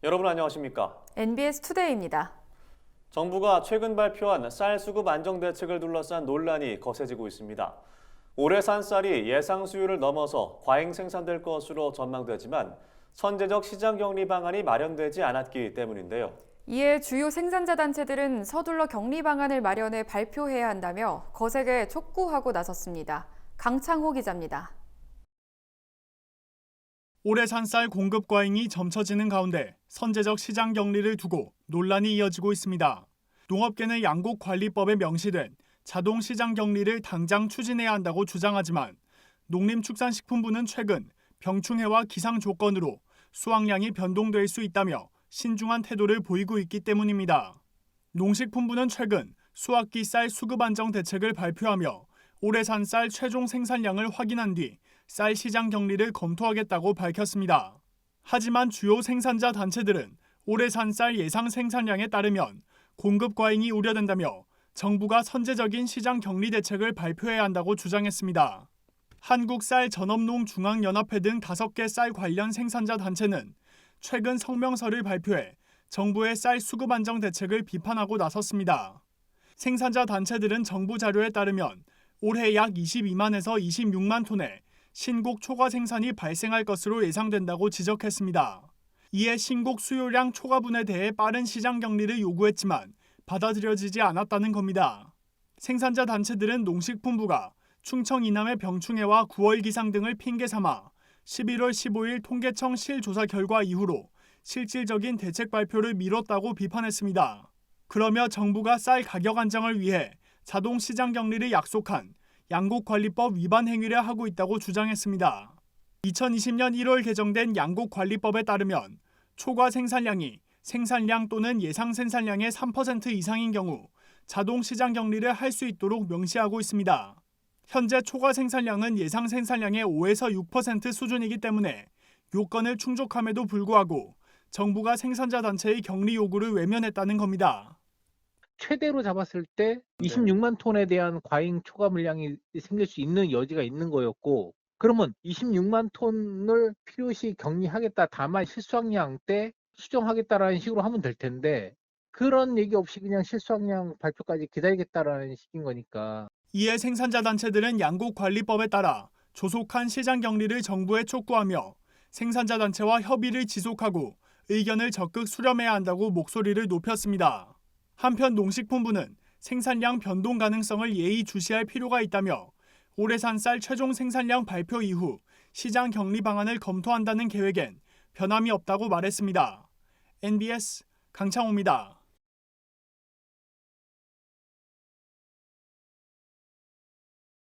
여러분 안녕하십니까? NBS 투데이입니다. 정부가 최근 발표한 쌀 수급 안정 대책을 둘러싼 논란이 거세지고 있습니다. 올해 산 쌀이 예상 수요를 넘어서 과잉 생산될 것으로 전망되지만 선제적 시장 격리 방안이 마련되지 않았기 때문인데요. 이에 주요 생산자 단체들은 서둘러 격리 방안을 마련해 발표해야 한다며 거세게 촉구하고 나섰습니다. 강창호 기자입니다. 올해 산 쌀 공급 과잉이 점쳐지는 가운데 선제적 시장 격리를 두고 논란이 이어지고 있습니다. 농업계는 양곡관리법에 명시된 자동 시장 격리를 당장 추진해야 한다고 주장하지만 농림축산식품부는 최근 병충해와 기상 조건으로 수확량이 변동될 수 있다며 신중한 태도를 보이고 있기 때문입니다. 농식품부는 최근 수확기 쌀 수급 안정 대책을 발표하며 올해 산 쌀 최종 생산량을 확인한 뒤 쌀 시장 격리를 검토하겠다고 밝혔습니다. 하지만 주요 생산자 단체들은 올해 산 쌀 예상 생산량에 따르면 공급 과잉이 우려된다며 정부가 선제적인 시장 격리 대책을 발표해야 한다고 주장했습니다. 한국쌀전업농중앙연합회 등 5개 쌀 관련 생산자 단체는 최근 성명서를 발표해 정부의 쌀 수급 안정 대책을 비판하고 나섰습니다. 생산자 단체들은 정부 자료에 따르면 올해 약 22만에서 26만 톤의 신곡 초과 생산이 발생할 것으로 예상된다고 지적했습니다. 이에 신곡 수요량 초과분에 대해 빠른 시장 격리를 요구했지만 받아들여지지 않았다는 겁니다. 생산자 단체들은 농식품부가 충청 이남의 병충해와 9월 기상 등을 핑계 삼아 11월 15일 통계청 실조사 결과 이후로 실질적인 대책 발표를 미뤘다고 비판했습니다. 그러며 정부가 쌀 가격 안정을 위해 자동 시장 격리를 약속한 양곡관리법 위반 행위를 하고 있다고 주장했습니다. 2020년 1월 개정된 양곡관리법에 따르면 초과 생산량이 생산량 또는 예상 생산량의 3% 이상인 경우 자동 시장 격리를 할 수 있도록 명시하고 있습니다. 현재 초과 생산량은 예상 생산량의 5에서 6% 수준이기 때문에 요건을 충족함에도 불구하고 정부가 생산자 단체의 격리 요구를 외면했다는 겁니다. 최대로 잡았을 때 26만 톤에 대한 과잉 초과 물량이 생길 수 있는 여지가 있는 거였고, 그러면 26만 톤을 필요시 격리하겠다, 다만 실수확량 때 수정하겠다라는 식으로 하면 될 텐데 그런 얘기 없이 그냥 실수확량 발표까지 기다리겠다라는 식인 거니까. 이에 생산자 단체들은 양곡관리법에 따라 조속한 시장 격리를 정부에 촉구하며 생산자 단체와 협의를 지속하고 의견을 적극 수렴해야 한다고 목소리를 높였습니다. 한편 농식품부는 생산량 변동 가능성을 예의주시할 필요가 있다며 올해 산 쌀 최종 생산량 발표 이후 시장 격리 방안을 검토한다는 계획엔 변함이 없다고 말했습니다. NBS 강창호입니다.